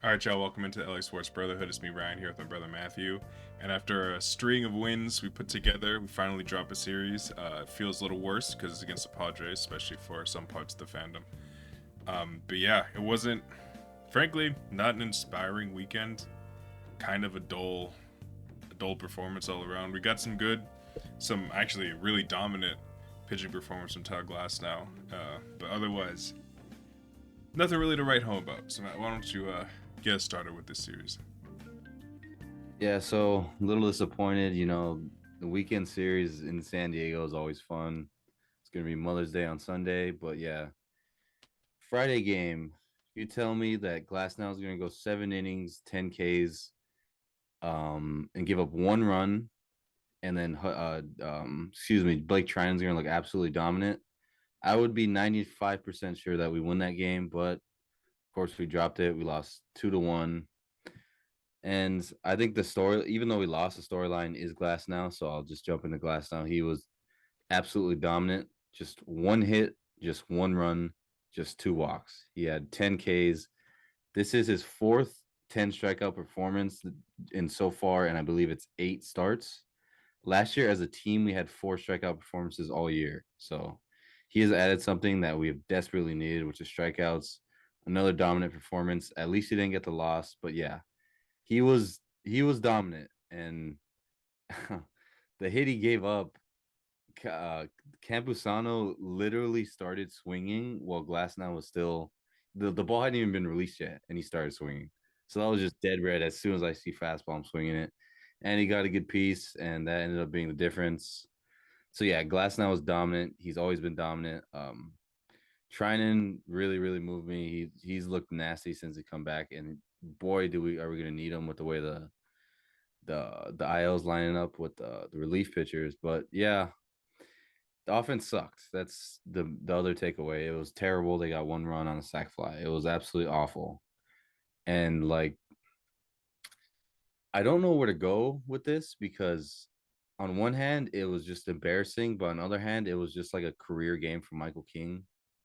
All right, y'all. Welcome into LA Sports Brotherhood. It's me, Ryan, here with my brother Matthew. And after a string of wins we put together, we finally drop a series. It feels a little worse because it's against the Padres, especially for some parts of the fandom. But yeah, it wasn't, frankly, not an inspiring weekend. Kind of a dull performance all around. We got some good, some actually really dominant pitching performance from Todd Glass now. But otherwise, nothing really to write home about. So Matt, why don't you get us started with this series? Yeah, so a little disappointed. The weekend series in San Diego is always fun. It's gonna be Mother's Day on Sunday, but yeah, Friday game. You tell me that Glasnow is gonna go 7 innings, 10 Ks, and give up 1 run, and then Blake Treinen's gonna look absolutely dominant. I would be 95% sure that we win that game, but of course we dropped it. We lost 2-1. And I think the story, even though we lost, the storyline is Glass now. So I'll just jump into Glass now. He was absolutely dominant. Just one hit, just 1 run, just 2 walks. He had 10 Ks. This is his fourth 10 strikeout performance in so far, and I believe it's 8 starts. Last year, as a team, we had 4 strikeout performances all year. So he has added something that we have desperately needed, which is strikeouts. Another dominant performance. At least he didn't get the loss, but yeah, he was dominant, and the hit he gave up, uh, Campusano literally started swinging while Glassnow was still the ball hadn't even been released yet, and he started swinging. So that was just dead red. As soon as I see fastball, I'm swinging it, and he got a good piece, and that ended up being the difference. So yeah, Glassnow was dominant. He's always been dominant. Trinan really, really moved me. He's looked nasty since he come back, and boy, do we are we gonna need him with the way the ILs lining up with the relief pitchers. But yeah, the offense sucked. That's the other takeaway. It was terrible. They got 1 run on a sac fly. It was absolutely awful. And like I don't know where to go with this because on one hand it was just embarrassing, but on the other hand it was just like a career game for Michael King.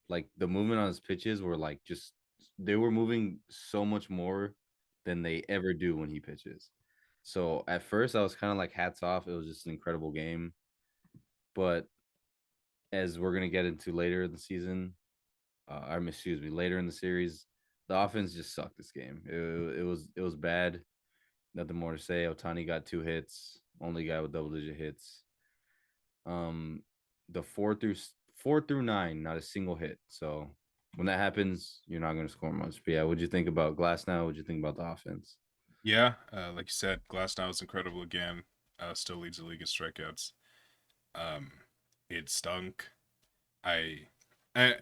Like the movement on his pitches were like just they were moving so much more than they ever do when he pitches. So at first I was kind of like hats off. It was just an incredible game. But as we're gonna get into later in the season, excuse me, later in the series, the offense just sucked this game. It was bad. Nothing more to say. Otani got 2 hits, only guy with double digit hits. Um, the four through nine, not a single hit. So when that happens, you're not going to score much. But yeah, what'd you think about Glass now? What'd you think about the offense? Yeah, like you said, Glasnow is incredible again. Still leads the league in strikeouts. Um, it stunk. I, I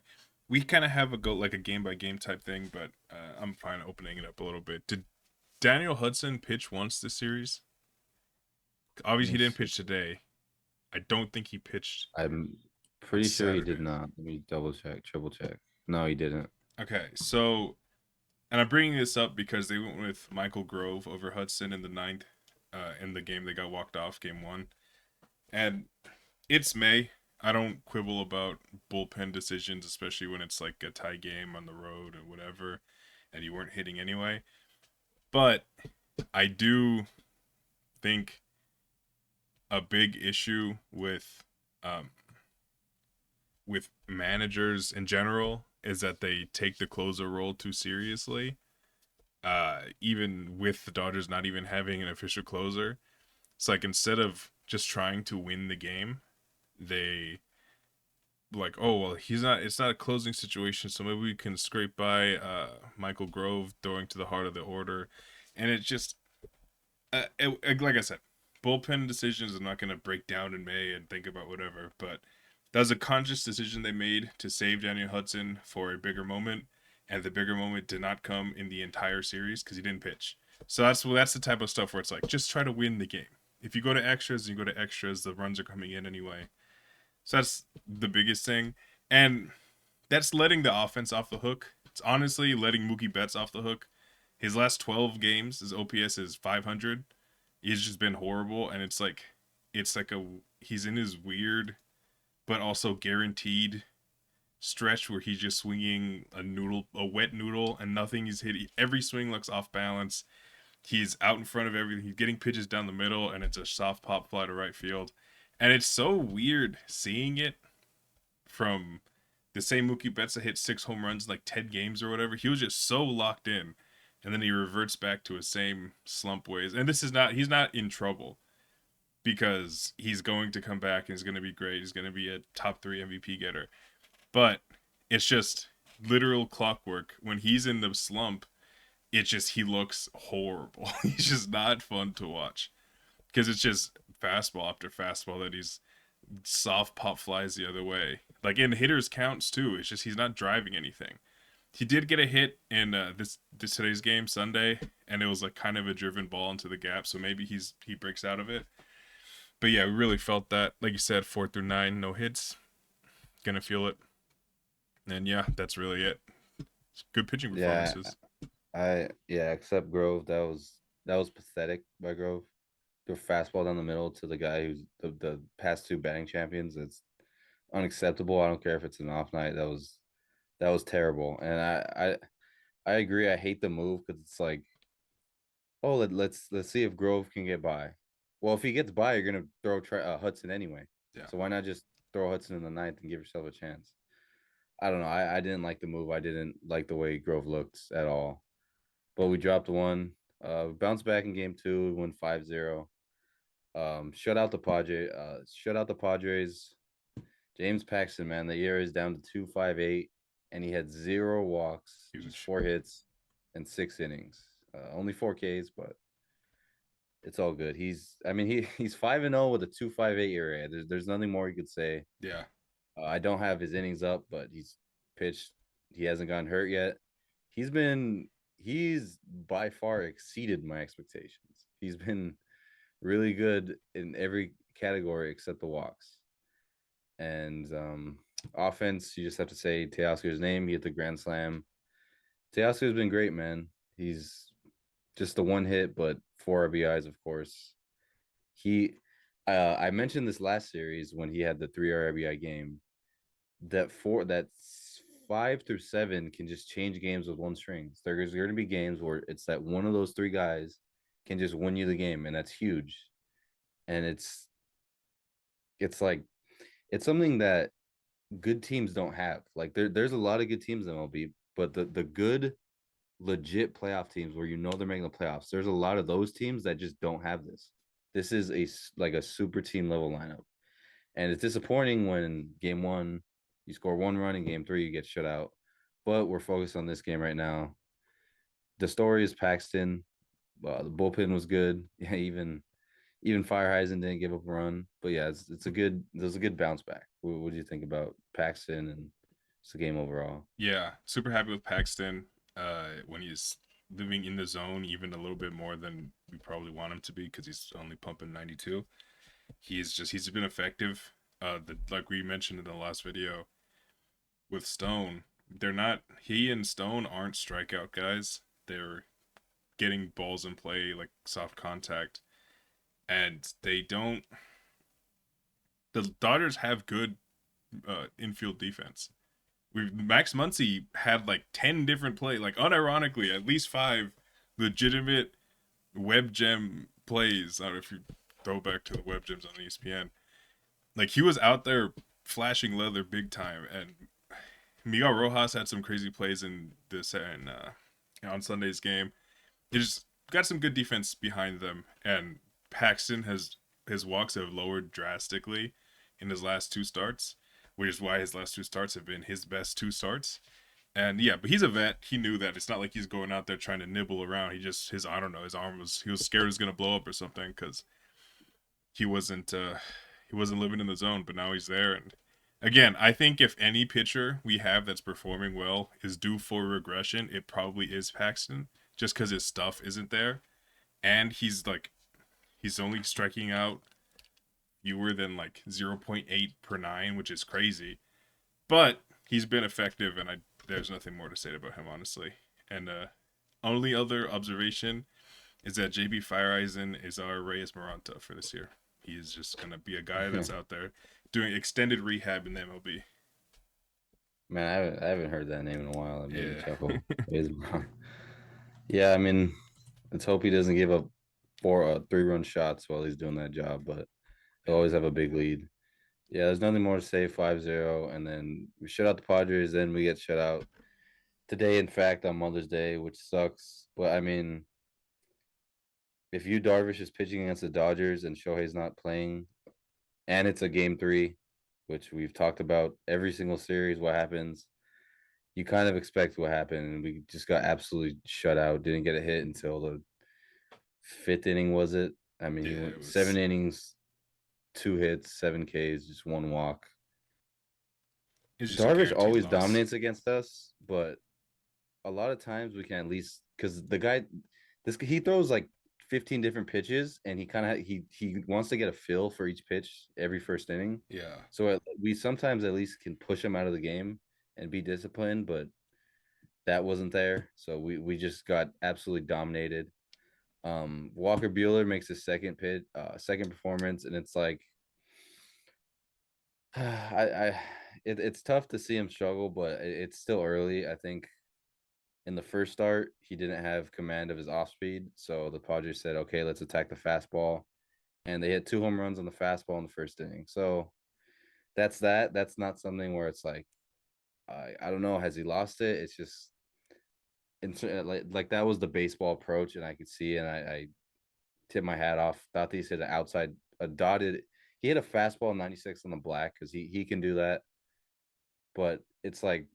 we kind of have a go like a game by game type thing, but I'm fine opening it up a little bit. Did Daniel Hudson pitch once this series? Let Obviously, me he didn't see. pitch today. I don't think he pitched I'm on pretty sure he did Saturday. not. Let me double check, triple check. No, he didn't. Okay, so and I'm bringing this up because they went with Michael Grove over Hudson in the ninth, in the game they got walked off, game one, and it's May. I don't quibble about bullpen decisions, especially when it's like a tie game on the road or whatever, and you weren't hitting anyway. But I do think a big issue um, with managers in general is that they take the closer role too seriously. Even with the Dodgers not even having an official closer, it's like instead of just trying to win the game, they like, oh well, he's not. It's not a closing situation, so maybe we can scrape by Michael Grove throwing to the heart of the order, and it just like I said, bullpen decisions are not going to break down in May and think about whatever, but that was a conscious decision they made to save Daniel Hudson for a bigger moment, and the bigger moment did not come in the entire series because he didn't pitch. So that's the type of stuff where it's like just try to win the game. If you go to extras, you go to extras. The runs are coming in anyway. So that's the biggest thing, and that's letting the offense off the hook. It's honestly letting Mookie Betts off the hook. His last 12 games, his OPS is 500. He's just been horrible, and it's like a he's in his weird but also guaranteed stretch where he's just swinging a wet noodle, and nothing is hitting. Every swing looks off balance. He's out in front of everything. He's getting pitches down the middle, and it's a soft pop fly to right field. And it's so weird seeing it from the same Mookie Betts that hit 6 home runs in like 10 games or whatever. He was just so locked in, and then he reverts back to his same slump ways. And this is not, he's not in trouble because he's going to come back and he's going to be great. He's going to be a top 3 MVP getter. But it's just literal clockwork. When he's in the slump, it's just, he looks horrible. He's just not fun to watch because it's just fastball after fastball that he's soft pop flies the other way. Like in hitters counts too. It's just he's not driving anything. He did get a hit in this today's game Sunday, and it was like kind of a driven ball into the gap. So maybe he breaks out of it. But yeah, we really felt that. Like you said, 4 through 9, no hits. Gonna feel it. And yeah, that's really it. Good pitching Yeah, performances. yeah, except Grove, that was pathetic by Grove. The fastball down the middle to the guy who's the past two batting champions. It's unacceptable. I don't care if it's an off night. That was terrible. And I agree. I hate the move because it's like, oh, let's see if Grove can get by. Well, if he gets by, you're gonna throw Hudson anyway. Yeah. So why not just throw Hudson in the ninth and give yourself a chance? I don't know. I didn't like the move. I didn't like the way Grove looked at all. But we dropped one. Bounced back in game two. Won 5-0. Shut out the Padres. Shut out the Padres. James Paxton, man, the ERA is down to 2.58, and he had 0 walks, just Huge. 4 hits, and 6 innings. Only 4 Ks, but it's all good. I mean, he's 5-0 with a 2.58 ERA. There's nothing more you could say. Yeah. I don't have his innings up, but he's pitched. He hasn't gotten hurt yet. He's been he's by far exceeded my expectations. He's been really good in every category except the walks. And offense, you just have to say Teoscar's name. He hit the grand slam. Teoscar's been great, man. He's just the one hit, but 4 RBIs, of course. He, I mentioned this last series when he had the 3 RBI game. That's 5 through 7 can just change games with one string. There's going to be games where it's that one of those three guys can just win you the game, and that's huge. And it's like it's something that good teams don't have. Like there's a lot of good teams in MLB, but the good legit playoff teams where they're making the playoffs, there's a lot of those teams that just don't have this. This is like a super team level lineup. And it's disappointing when game 1 you score 1 run, in game 3 you get shut out. But we're focused on this game right now. The story is Paxton. The bullpen was good. Yeah, even Fireheisen didn't give up a run. But yeah, there's a good bounce back. What do you think about Paxton and just the game overall? Yeah. Super happy with Paxton. When he's living in the zone even a little bit more than we probably want him to be because he's only pumping 92. He's been effective. Like we mentioned in the last video with Stone, they're not he and Stone aren't strikeout guys. They're getting balls in play like soft contact, and they don't. The Dodgers have good infield defense. Max Muncy had like 10 different plays, like unironically, at least 5 legitimate web gem plays. I don't know if you throw back to the web gems on ESPN. Like he was out there flashing leather big time, and Miguel Rojas had some crazy plays in this and on Sunday's game. He just got some good defense behind them, and Paxton has his walks have lowered drastically in his last 2 starts, which is why his last 2 starts have been his best 2 starts. And yeah, but he's a vet. He knew that it's not like he's going out there trying to nibble around. He just his I don't know his arm was he was scared it was gonna blow up or something because he wasn't he wasn't living in the zone. But now he's there. And again, I think if any pitcher we have that's performing well is due for regression, it probably is Paxton, just because his stuff isn't there, and he's only striking out fewer than like 0.8 per nine, which is crazy. But he's been effective, and there's nothing more to say about him, honestly. And only other observation is that JB Fireeisen is our Reyes Maranta for this year. He is just gonna be a guy that's out there doing extended rehab in the MLB. Man, I haven't heard that name in a while. That made me Yeah. chuckle. Yeah, I mean, let's hope he doesn't give up four 3-run shots while he's doing that job, but he'll always have a big lead. Yeah, there's nothing more to say. 5-0, and then we shut out the Padres, then we get shut out today, in fact, on Mother's Day, which sucks. But I mean, if you Darvish is pitching against the Dodgers and Shohei's not playing, and it's a game 3, which we've talked about every single series, what happens? You kind of expect what happened, and we just got absolutely shut out. Didn't get a hit until the fifth inning, was it? I mean, he Yeah, it went seven was. innings, 2 hits, 7 Ks, just 1 walk. It's just a Darvish guaranteed always loss. dominates against us, but a lot of times we can at least because the guy, this he throws like 15 different pitches, and he wants to get a feel for each pitch every first inning. Yeah. So we sometimes at least can push him out of the game and be disciplined, but that wasn't there. So we just got absolutely dominated. Walker Bueller makes his second performance, and it's like it's tough to see him struggle, but it's still early. I think in the first start he didn't have command of his off speed, so the Padres said, "Okay, let's attack the fastball," and they hit 2 home runs on the fastball in the first inning. So that's that. That's not something where it's like I don't know. Has he lost it? It's just like that was the baseball approach, and I could see, and I tip my hat off. Thought he hit an outside, a dotted. He hit a fastball 96 on the black because he can do that. But it's like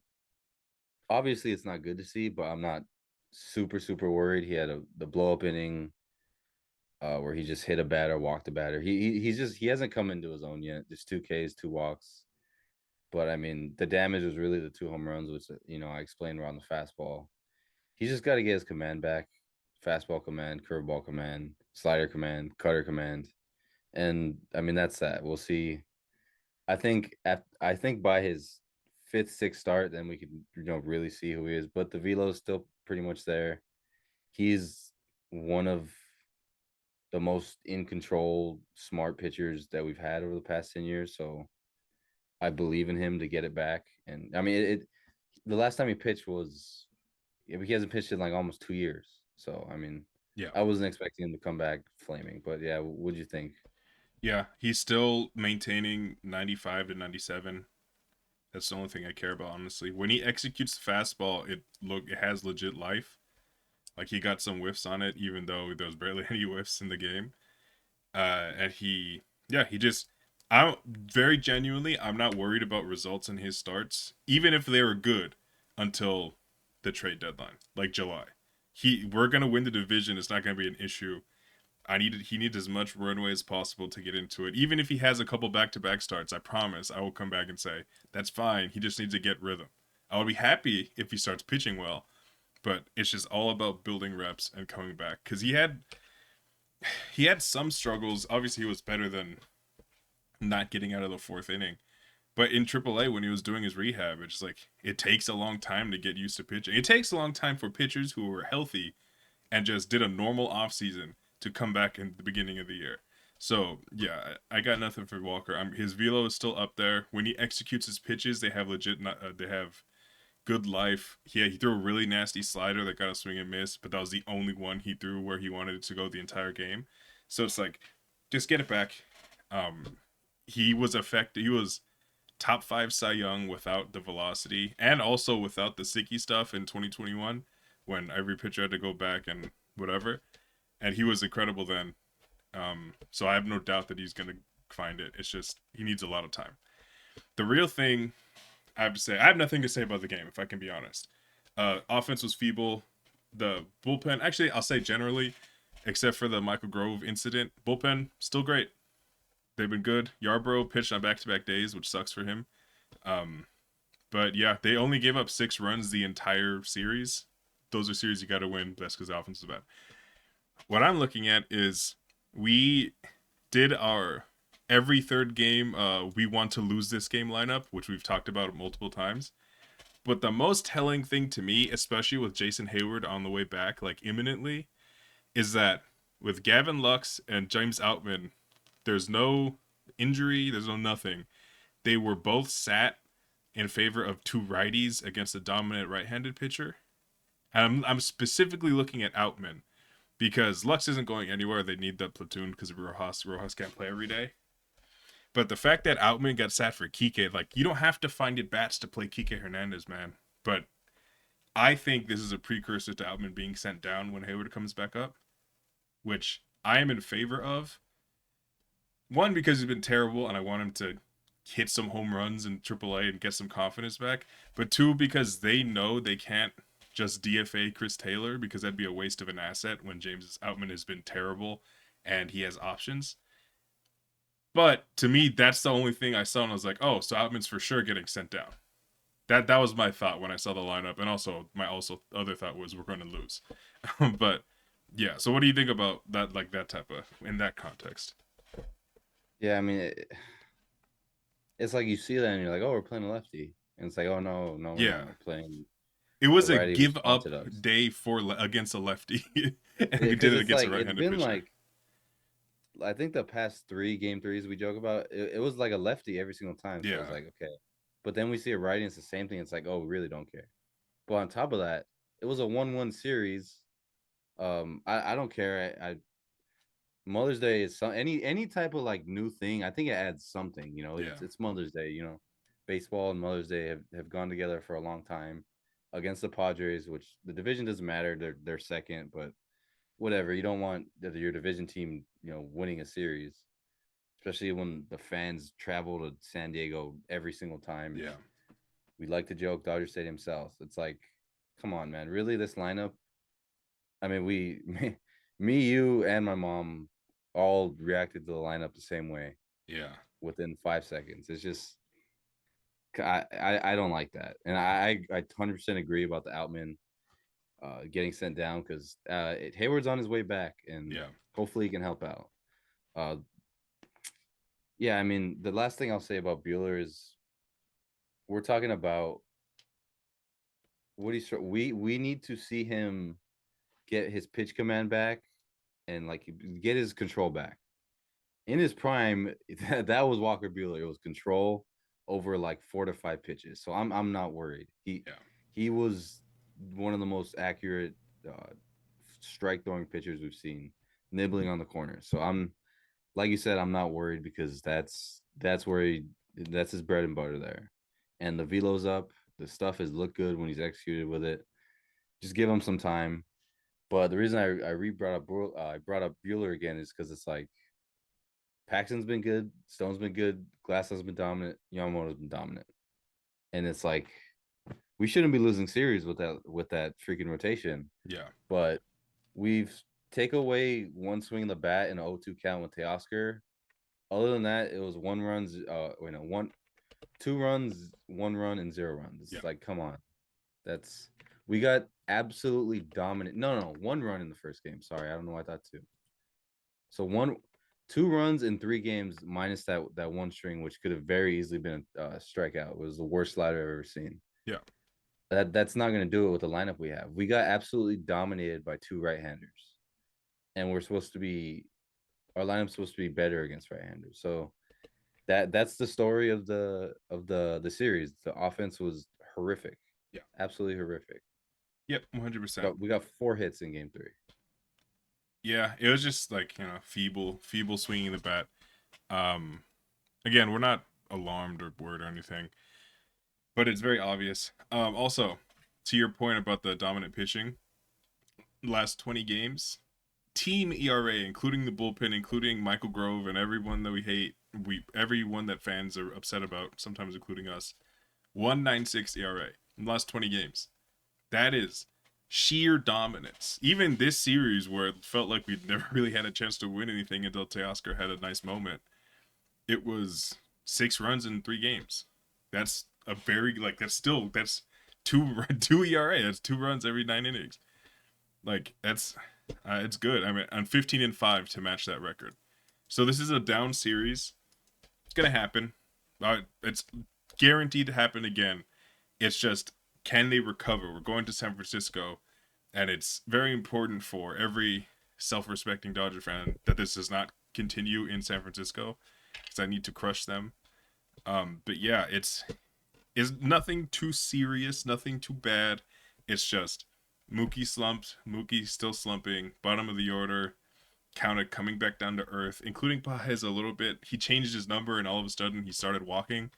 obviously it's not good to see, but I'm not super worried. He had the blow up inning where he just hit a batter, walked a batter. He hasn't come into his own yet. Just 2 Ks, 2 walks. But I mean, the damage was really the 2 home runs, which I explained around the fastball. He's just got to get his command back. Fastball command, curveball command, slider command, cutter command. And I mean that's that. We'll see. I think by his fifth, sixth start, then we can really see who he is. But the velo is still pretty much there. He's one of the most in control, smart pitchers that we've had over the past 10 years. So I believe in him to get it back. And I mean, the last time he pitched was he hasn't pitched in like almost 2 years. So I mean, Yeah. I wasn't expecting him to come back flaming. But yeah, what'd you think? Yeah. He's still maintaining 95 to 97. That's the only thing I care about, honestly. When he executes the fastball, it has legit life. Like he got some whiffs on it, even though there was barely any whiffs in the game. And he just, I'm very genuinely, I'm not worried about results in his starts, even if they were good, until the trade deadline, like July. We're gonna win the division. It's not gonna be an issue. He needs as much runway as possible to get into it. Even if he has a couple back-to-back starts, I promise I will come back and say that's fine. He just needs to get rhythm. I would be happy if he starts pitching well, but it's just all about building reps and coming back. Because he had some struggles. Obviously, he was better than not getting out of the fourth inning. But in AAA, when he was doing his rehab, it's like it takes a long time to get used to pitching. It takes a long time for pitchers who were healthy and just did a normal offseason to come back in the beginning of the year. So yeah, I got nothing for Walker. His velo is still up there. When he executes his pitches, they have they have good life. He threw a really nasty slider that got a swing and miss, but that was the only one he threw where he wanted it to go the entire game. So it's like, just get it back. Um, he was effective. He was top five Cy Young without the velocity and also without the sticky stuff in 2021 when every pitcher had to go back and whatever. And he was incredible then. So I have no doubt that he's gonna find it. It's just he needs a lot of time. The real thing I have to say, I have nothing to say about the game if I can be honest. Offense was feeble. The bullpen, actually, I'll say generally, except for the Michael Grove incident, bullpen still great. They've been good. Yarbrough pitched on back-to-back days, which sucks for him. Um, but yeah, they only gave up 6 runs the entire series. Those are series you got to win. That's because the offense is bad. What I'm looking at is we did our every third game we want to lose this game lineup, which we've talked about multiple times. But the most telling thing to me, especially with Jason Hayward on the way back, like imminently, is that with Gavin Lux and James Outman, there's no injury, there's no nothing. They were both sat in favor of two righties against a dominant right-handed pitcher. And I'm specifically looking at Outman because Lux isn't going anywhere. They need that platoon because of Rojas. Rojas can't play every day. But the fact that Outman got sat for Kike, like, you don't have to find it bats to play Kike Hernandez, man. But I think this is a precursor to Outman being sent down when Hayward comes back up, which I am in favor of. One, because he's been terrible and I want him to hit some home runs in AAA and get some confidence back. But two, because they know they can't just DFA Chris Taylor because that'd be a waste of an asset when James Outman has been terrible and he has options. But to me, that's the only thing I saw, and I was like, oh, so Outman's for sure getting sent down. That was my thought when I saw the lineup, and also my other thought was we're going to lose. But yeah, so what do you think about that? Like that type of in that context? Yeah, I mean, it's like you see that and you're like, oh, we're playing a lefty, and it's like, oh no, no, we're Yeah, not. We're playing it a was a righty who's give up taunted us. day for against a lefty, and we did Because it it's against a like it's right-handed been pitcher. like I think the past three game threes we joke about, it was like a lefty every single time. So it's Yeah, like, okay. But then we see a righty, and it's the same thing. It's like, oh, we really don't care. But on top of that, it was a 1-1 series. I don't care. I Mother's Day is any type of like new thing. I think it adds something. yeah, It's Mother's Day. Baseball and Mother's Day have gone together for a long time against the Padres, which the division doesn't matter. They're second, but whatever. You don't want your division team, winning a series, especially when the fans travel to San Diego every single time. yeah, We like to joke Dodger Stadium South. It's like, come on, man. Really, this lineup? I mean, me, you, and my mom all reacted to the lineup the same way yeah, within 5 seconds. It's just I don't like that, and I 100% agree about the Outman getting sent down because Hayward's on his way back, and yeah, hopefully he can help out. Uh, yeah, I mean, the last thing I'll say about Bueller is we're talking about what we need to see him get his pitch command back and like get his control back. In his prime, that was Walker Bueller. It was control over like 4 to 5 pitches. So I'm not worried. He yeah, he was one of the most accurate strike throwing pitchers we've seen, nibbling on the corner. So I'm like you said, I'm not worried because that's his bread and butter there. And the velo's up. The stuff has looked good when he's executed with it. Just give him some time. But the reason I brought up Bueller again is because it's like Paxton's been good, Stone's been good, Glass has been dominant, Yamamoto's been dominant, and it's like we shouldn't be losing series with that freaking rotation. yeah, But we've take away one swing of the bat in an 0-2 count with Teoscar. Other than that, it was 1 runs. One, 2 runs, 1 run, and 0 runs. yeah, It's like, come on, that's we got absolutely dominant. No, no, 1 run in the first game. Sorry, I don't know why I thought two. So 2 runs in 3 games minus that one string, which could have very easily been a strikeout. It was the worst slider I've ever seen. yeah, That's not going to do it with the lineup we have. We got absolutely dominated by two right-handers, and our lineup's supposed to be better against right-handers. So that's the story of the series. The offense was horrific, yeah, absolutely horrific. yep, 100%. We got 4 hits in game three. Yeah, it was just like feeble swinging the bat. Um, Again, we're not alarmed or worried or anything, but it's very obvious. Also, to your point about the dominant pitching, last 20 games, team ERA, including the bullpen, including Michael Grove and everyone that we hate, everyone that fans are upset about, sometimes including us, 1.96 ERA in the last 20 games. That is sheer dominance. Even this series, where it felt like we'd never really had a chance to win anything until Teoscar had a nice moment, it was 6 runs in 3 games. That's a very that's two ERA. That's 2 runs every 9 innings. Like that's it's good. I mean, I'm 15-5 to match that record. So this is a down series. It's gonna happen. It's guaranteed to happen again. It's just, can they recover? We're going to San Francisco, and it's very important for every self-respecting Dodger fan that this does not continue in San Francisco, because I need to crush them. But yeah, is nothing too serious, nothing too bad. It's just Mookie slumped, Mookie still slumping, bottom of the order, kind of coming back down to earth, including Pajes a little bit. He changed his number and all of a sudden he started walking,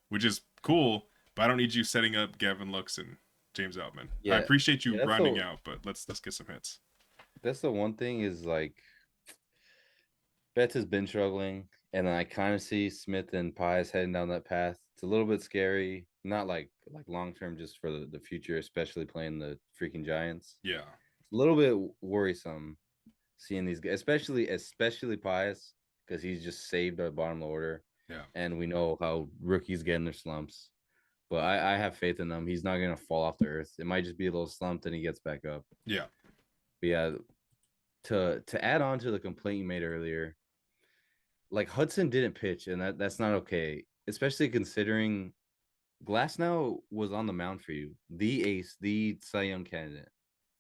which is cool, but I don't need you setting up Gavin Lux and James Outman. I Yeah, appreciate you yeah. grinding out, but let's get some hits. That's the one thing is like Betts has been struggling, and then I kind of see Smith and Pies heading down that path. It's a little bit scary, not like long term, just for the future, especially playing the freaking Giants. Yeah, It's a little bit worrisome seeing these guys, especially Pies, because he's just saved our bottom of the order, yeah, and we know how rookies get in their slumps. But I have faith in him. He's not gonna fall off the earth. It might just be a little slump, then he gets back up. yeah, But yeah, to add on to the complaint you made earlier, like Hudson didn't pitch, and that's not okay, especially considering Glasnow was on the mound for you, the ace, the Cy Young candidate.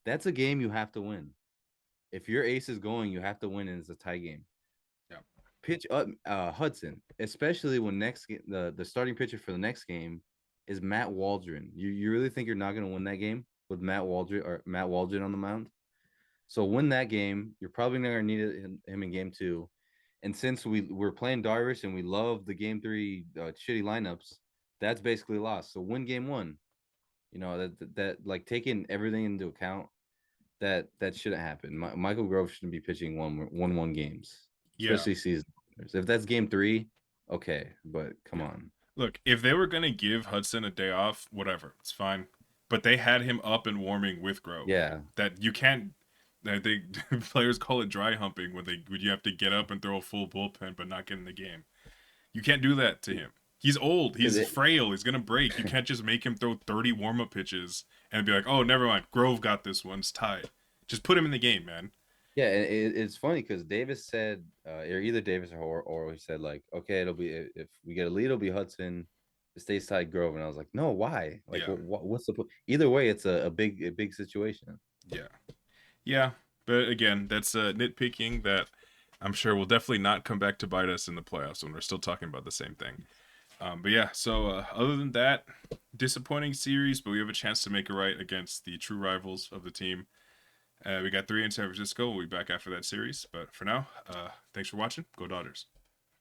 That's a game you have to win. If your ace is going, you have to win, and it's a tie game. yeah, Pitch up, Hudson, especially when the starting pitcher for the next game is Matt Waldron. You really think you're not going to win that game with Matt Waldron on the mound? So win that game. You're probably not going to need him in game two. And since we're playing Darvish and we love the game three shitty lineups, that's basically lost. So win game one. You know that like taking everything into account, that shouldn't happen. Michael Grove shouldn't be pitching one games, yeah. especially season. If that's game three, okay, but come Yeah. on. Look, if they were gonna give Hudson a day off, whatever, it's fine. But they had him up and warming with Grove. Yeah, That you can't. I think players call it dry humping when you have to get up and throw a full bullpen but not get in the game. You can't do that to him. He's old. because He's frail. He's gonna break. You can't just make him throw 30 warm up pitches and be like, oh, never mind. Grove got this one. It's tied. Just put him in the game, man. yeah, and it's funny because Davis said, or either Davis or he said like, okay, it'll be if we get a lead, it'll be Hudson. It stays tied Grove, and I was like, no, why? Like, Yeah, what's the point? Either way, it's a big situation. yeah, yeah. But again, that's nitpicking that I'm sure will definitely not come back to bite us in the playoffs when we're still talking about the same thing. But yeah, so other than that, disappointing series, but we have a chance to make it right against the true rivals of the team. We got three in San Francisco. We'll be back after that series. But for now, thanks for watching. Go Dodgers.